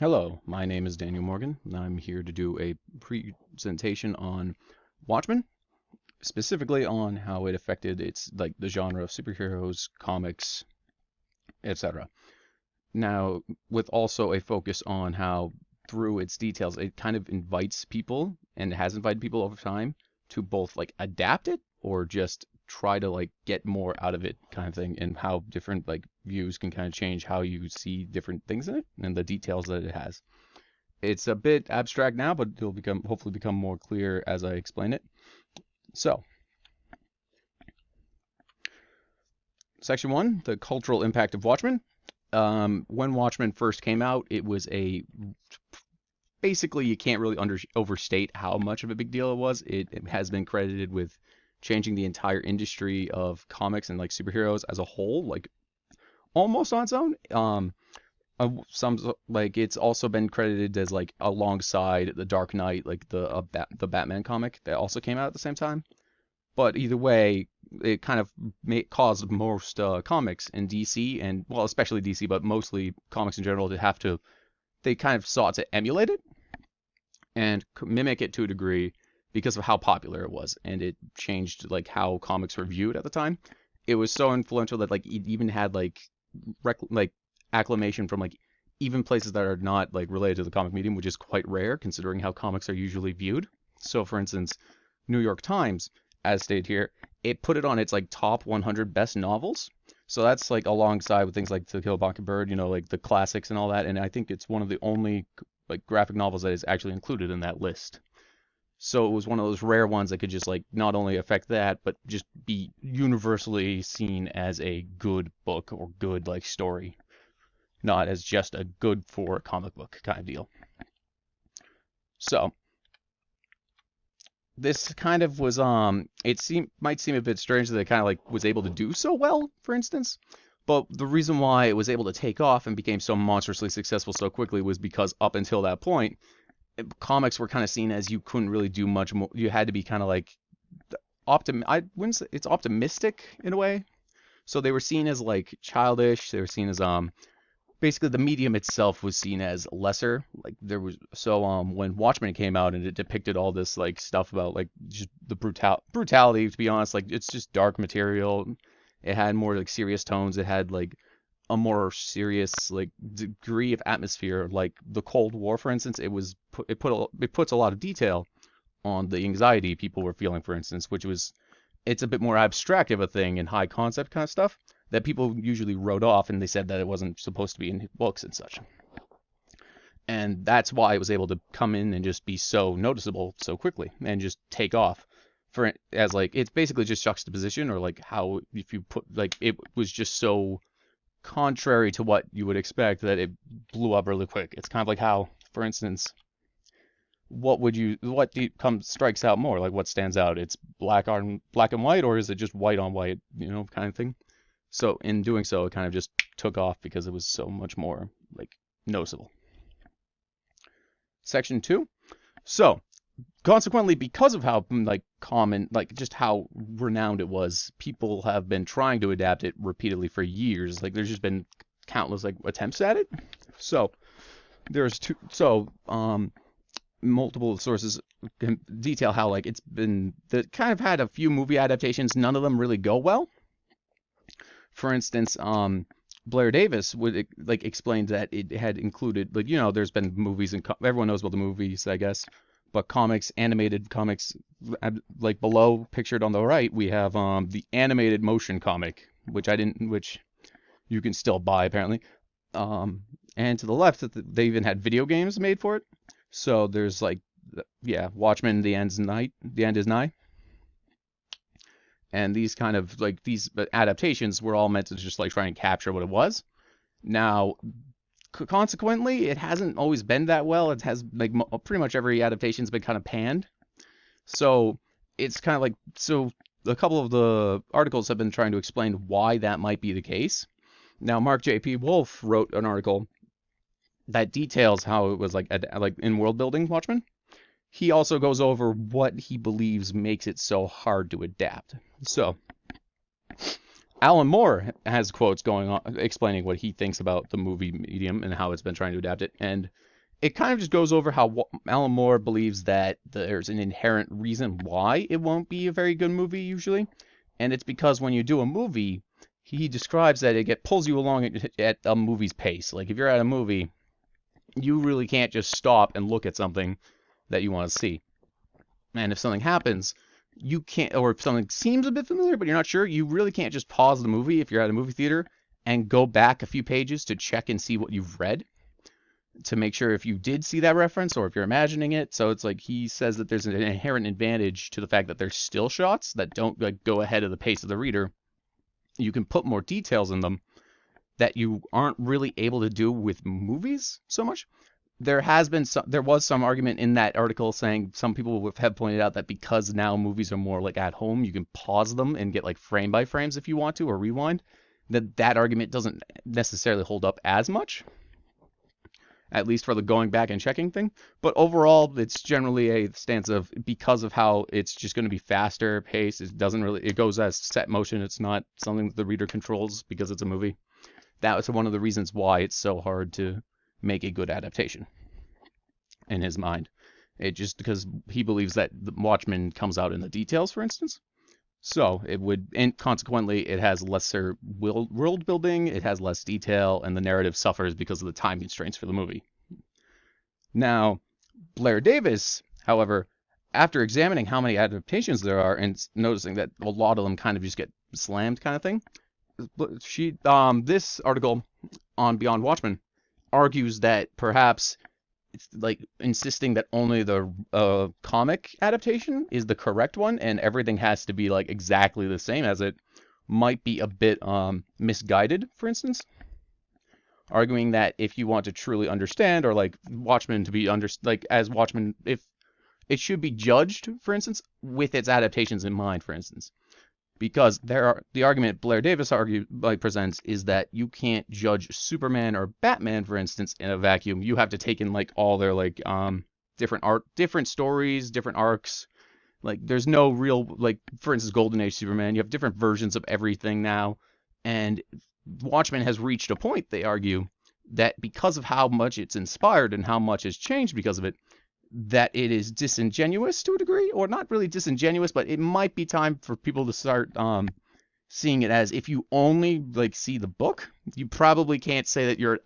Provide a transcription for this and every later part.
Hello, my name is Daniel Morgan, and I'm here to do a presentation on Watchmen, specifically on how it affected the genre of superheroes, comics, etc. Now, with also a focus on how through its details it kind of invites people and has invited people over time to both like adapt it or just try to like get more out of it kind of thing, and how different like views can kind of change how you see different things in it and the details that it has. It's a bit abstract now, but it'll hopefully become more clear as I explain it. So, section one, the cultural impact of Watchmen. When Watchmen first came out, it was a basically you can't really overstate how much of a big deal it was. It has been credited with changing the entire industry of comics and like superheroes as a whole, like almost on its own. Some like it's also been credited as like alongside the Dark Knight, like the Batman comic that also came out at the same time. But either way, it kind of caused most comics in DC and well, especially DC, but mostly comics in general to have to. They kind of sought to emulate it and mimic it to a degree because of how popular it was, and it changed like how comics were viewed at the time. It was so influential that like it even had like acclamation from like even places that are not like related to the comic medium, which is quite rare considering how comics are usually viewed. So, for instance, New York Times, as stated here, it put it on its like top 100 best novels. So that's like alongside with things like To Kill a Mockingbird, like the classics and all that. And I think it's one of the only like graphic novels that is actually included in that list. So it was one of those rare ones that could just like not only affect that, but just be universally seen as a good book or good like story, not as just a good for a comic book kind of deal. So this kind of was might seem a bit strange that it kind of like was able to do so well, for instance. But the reason why it was able to take off and became so monstrously successful so quickly was because up until that point, comics were kind of seen as you couldn't really do much more. You had to be kind of like I wouldn't say it's optimistic in a way. So they were seen as like childish. They were seen as basically the medium itself was seen as lesser. Like there was when Watchmen came out and it depicted all this like stuff about like just the brutality. To be honest, like it's just dark material. It had more like serious tones. It had like a more serious like degree of atmosphere. Like the Cold War, for instance, it puts a lot of detail on the anxiety people were feeling, for instance, which was it's a bit more abstract of a thing and high concept kind of stuff that people usually wrote off, and they said that it wasn't supposed to be in books and such. And that's why it was able to come in and just be so noticeable so quickly and just take off for as like it's basically just juxtaposition or like how if you put like it was just so contrary to what you would expect that it blew up really quick. It's kind of like how, for instance, what comes strikes out more? Like what stands out? It's black and white, or is it just white on white, kind of thing. So in doing so, it kind of just took off because it was so much more like noticeable. Section two. So consequently, because of how like common, like just how renowned it was, people have been trying to adapt it repeatedly for years. Like there's just been countless like attempts at it. So there's two. So multiple sources can detail how like it's been that kind of had a few movie adaptations. None of them really go well. For instance, Blair Davis would like explain that it had included like there's been movies and everyone knows about the movies I guess, but comics, animated comics, like below pictured on the right we have the animated motion comic which you can still buy apparently, and to the left they even had video games made for it. So there's like yeah, Watchmen, the end is nigh, and these kind of like these adaptations were all meant to just like try and capture what it was. Now, consequently, it hasn't always been that well. It has like pretty much every adaptation's been kind of panned. So it's kind of like so a couple of the articles have been trying to explain why that might be the case. Now, Mark J.P. Wolf wrote an article that details how it was like in world building Watchmen. He also goes over what he believes makes it so hard to adapt. So, Alan Moore has quotes going on explaining what he thinks about the movie medium and how it's been trying to adapt it. And it kind of just goes over how Alan Moore believes that there's an inherent reason why it won't be a very good movie usually, and it's because when you do a movie, he describes that it pulls you along at a movie's pace. Like if you're at a movie, you really can't just stop and look at something that you want to see. And if something happens, you can't, or if something seems a bit familiar but you're not sure, you really can't just pause the movie if you're at a movie theater and go back a few pages to check and see what you've read to make sure if you did see that reference or if you're imagining it. So it's like he says that there's an inherent advantage to the fact that there's still shots that don't like go ahead of the pace of the reader. You can put more details in them that you aren't really able to do with movies so much. There was some argument in that article saying some people have pointed out that because now movies are more like at home, you can pause them and get like frame by frames if you want to or rewind. That argument doesn't necessarily hold up as much, at least for the going back and checking thing. But overall, it's generally a stance of because of how it's just going to be faster pace. It goes as set motion. It's not something that the reader controls because it's a movie. That was one of the reasons why it's so hard to make a good adaptation in his mind. It just because he believes that the Watchmen comes out in the details, for instance. So it would, and consequently, it has lesser world building, it has less detail, and the narrative suffers because of the time constraints for the movie. Now, Blair Davis, however, after examining how many adaptations there are and noticing that a lot of them kind of just get slammed kind of thing, this article on Beyond Watchmen argues that perhaps it's like insisting that only the comic adaptation is the correct one and everything has to be like exactly the same as it might be a bit misguided, for instance. Arguing that if you want to truly understand or like Watchmen to be as Watchmen, if it should be judged, for instance, with its adaptations in mind, for instance. Because the argument Blair Davis presents is that you can't judge Superman or Batman, for instance, in a vacuum. You have to take in like all their like different stories, different arcs. Like there's no real like, for instance, Golden Age Superman. You have different versions of everything now, and Watchmen has reached a point, they argue, that because of how much it's inspired and how much has changed because of it, that it is disingenuous to a degree, or not really disingenuous, but it might be time for people to start seeing it as if you only like see the book, you probably can't say that you're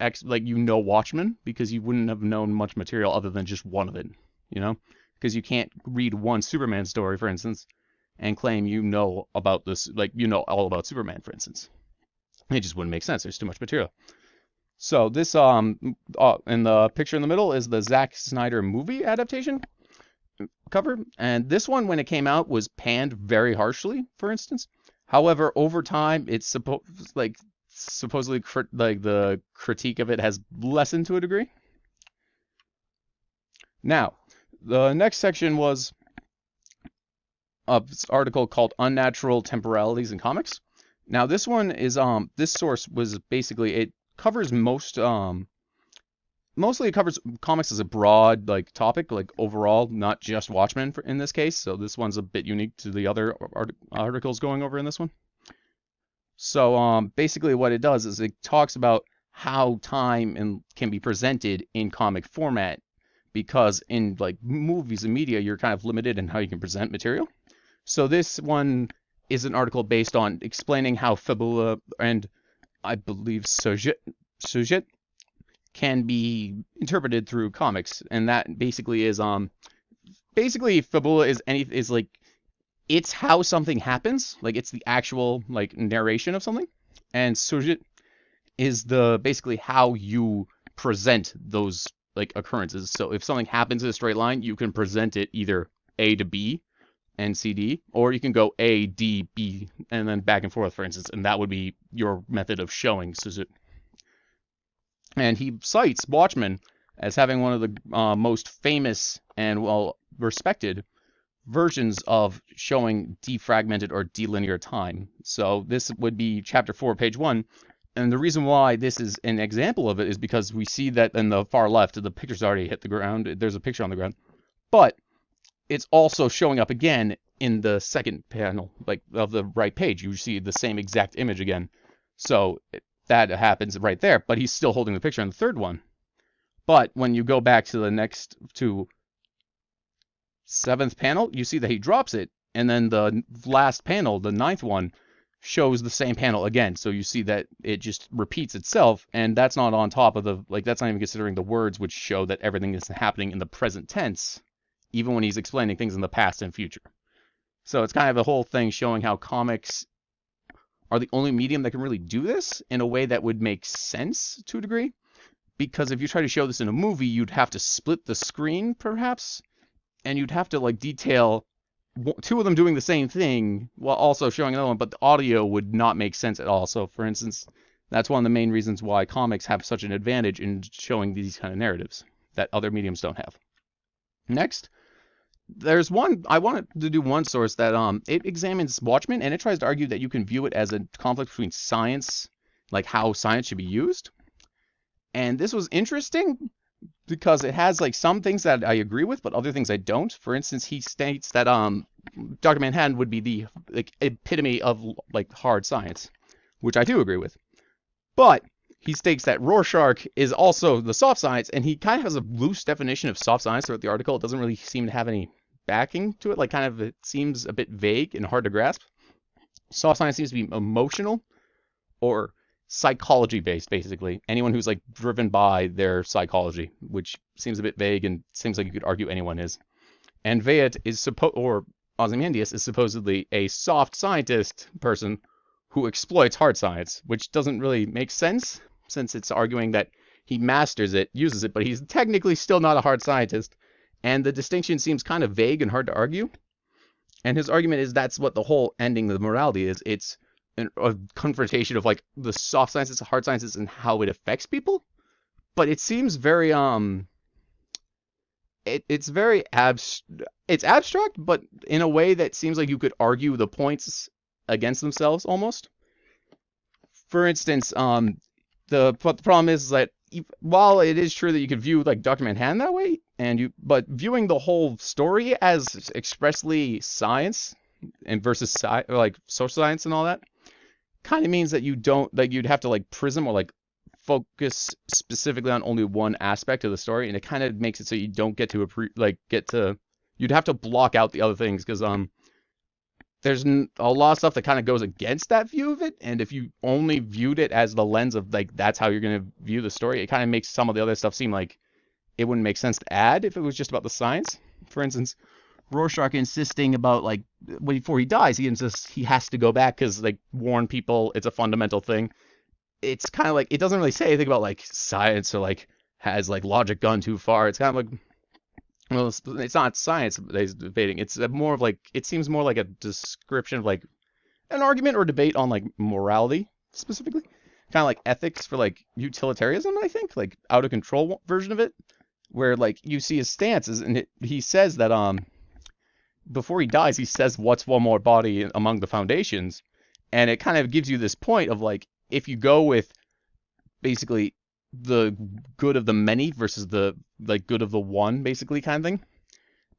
Watchmen because you wouldn't have known much material other than just one of it, because you can't read one Superman story, for instance, and claim you know about this, like all about Superman, for instance. It just wouldn't make sense. There's too much material. So this in the picture in the middle is the Zack Snyder movie adaptation cover, and this one when it came out was panned very harshly, for instance. However, over time it's supposedly the critique of it has lessened to a degree. Now, the next section was this article called Unnatural Temporalities in Comics. Now this one is this source was basically it covers mostly it covers comics as a broad like topic, like overall, not just Watchmen in this case. So this one's a bit unique to the other articles going over in this one. So basically what it does is it talks about how time can be presented in comic format, because in like movies and media you're kind of limited in how you can present material. So this one is an article based on explaining how fabula and I believe sujet can be interpreted through comics, and that basically is fabula is like it's how something happens, like it's the actual like narration of something, and sujet is basically how you present those like occurrences. So if something happens in a straight line, you can present it either A to B and C, D, or you can go A, D, B, and then back and forth, for instance, and that would be your method of showing sujet. And he cites Watchmen as having one of the most famous and well-respected versions of showing defragmented or delinear time. So this would be chapter 4, page 1. And the reason why this is an example of it is because we see that in the far left, the picture's already hit the ground. There's a picture on the ground. But it's also showing up again in the second panel, like of the right page. You see the same exact image again. So that happens right there, but he's still holding the picture in the third one. But when you go back to the next to 7th panel, you see that he drops it, and then the last panel, the 9th one, shows the same panel again. So you see that it just repeats itself, and that's not on top of the, like, that's not even considering the words which show that everything is happening in the present tense, even when he's explaining things in the past and future. So it's kind of a whole thing showing how comics are the only medium that can really do this in a way that would make sense to a degree. Because if you try to show this in a movie, you'd have to split the screen, perhaps, and you'd have to, like, detail two of them doing the same thing while also showing another one, but the audio would not make sense at all. So, for instance, that's one of the main reasons why comics have such an advantage in showing these kind of narratives that other mediums don't have. Next, there's one, I wanted to do one source that it examines Watchmen, and it tries to argue that you can view it as a conflict between science, like how science should be used. And this was interesting because it has, like, some things that I agree with, but other things I don't. For instance, he states that Dr. Manhattan would be the, like, epitome of, like, hard science, which I do agree with. But he states that Rorschach is also the soft science, and he kind of has a loose definition of soft science throughout the article. It doesn't really seem to have any backing to it. Like, kind of, it seems a bit vague and hard to grasp. Soft science seems to be emotional or psychology based, basically. Anyone who's, like, driven by their psychology, which seems a bit vague and seems like you could argue anyone is. And Veidt is Ozymandias is supposedly a soft scientist person who exploits hard science, which doesn't really make sense since it's arguing that he masters it, uses it, but he's technically still not a hard scientist. And the distinction seems kind of vague and hard to argue. And his argument is that's what the whole ending of the morality is. It's a confrontation of, like, the soft sciences, hard sciences, and how it affects people. But it seems very it's very it's abstract, but in a way that seems like you could argue the points against themselves almost. For instance, the problem is that while it is true that you could view, like, Dr. Manhattan that way, but viewing the whole story as expressly science and versus like social science and all that kind of means that you don't, like, you'd have to, like, prism or, like, focus specifically on only one aspect of the story, and it kind of makes it so you don't get to you'd have to block out the other things, because there's a lot of stuff that kind of goes against that view of it, and if you only viewed it as the lens of, like, that's how you're going to view the story, it kind of makes some of the other stuff seem like it wouldn't make sense to add if it was just about the science. For instance, Rorschach insisting about, like, before he dies, he insists he has to go back because, like, warn people it's a fundamental thing. It's kind of like, it doesn't really say anything about, like, science or, like, has, like, logic gone too far. It's kind of like, well, it's not science that he's debating. It's more of, like, it seems more like a description of, like, an argument or debate on, like, morality specifically. Kind of like ethics for, like, utilitarianism, I think, like, out of control version of it, where, like, you see his stances, and he says that before he dies, he says, "What's one more body among the foundations?" And it kind of gives you this point of, like, if you go with basically the good of the many versus the, like, good of the one, basically, kind of thing,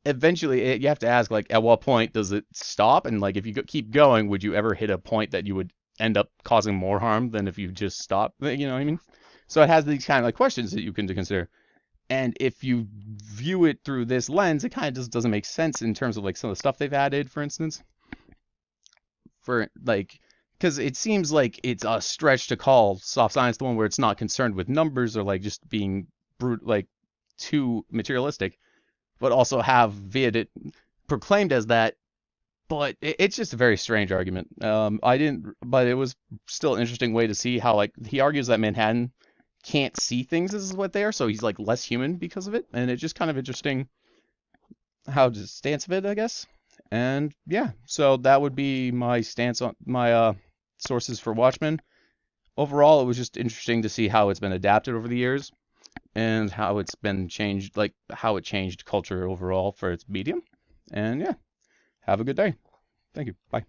eventually you have to ask, like, at what point does it stop? And, like, if you keep going, would you ever hit a point that you would end up causing more harm than if you just stop? You know what I mean? So it has these kind of, like, questions that you can consider. And if you view it through this lens, it kind of just doesn't make sense in terms of, like, some of the stuff they've added, for instance. For, like, because it seems like it's a stretch to call soft science the one where it's not concerned with numbers or, like, just being like, too materialistic, but also have Veidt proclaimed as that. But it's just a very strange argument. But it was still an interesting way to see how, like, he argues that Manhattan can't see things as what they are, so he's, like, less human because of it, and it's just kind of interesting how to stance of it, I guess. And yeah, so that would be my stance on my sources for Watchmen. Overall, it was just interesting to see how it's been adapted over the years and how it's been changed, like, how it changed culture overall for its medium. And yeah, have a good day. Thank you. Bye.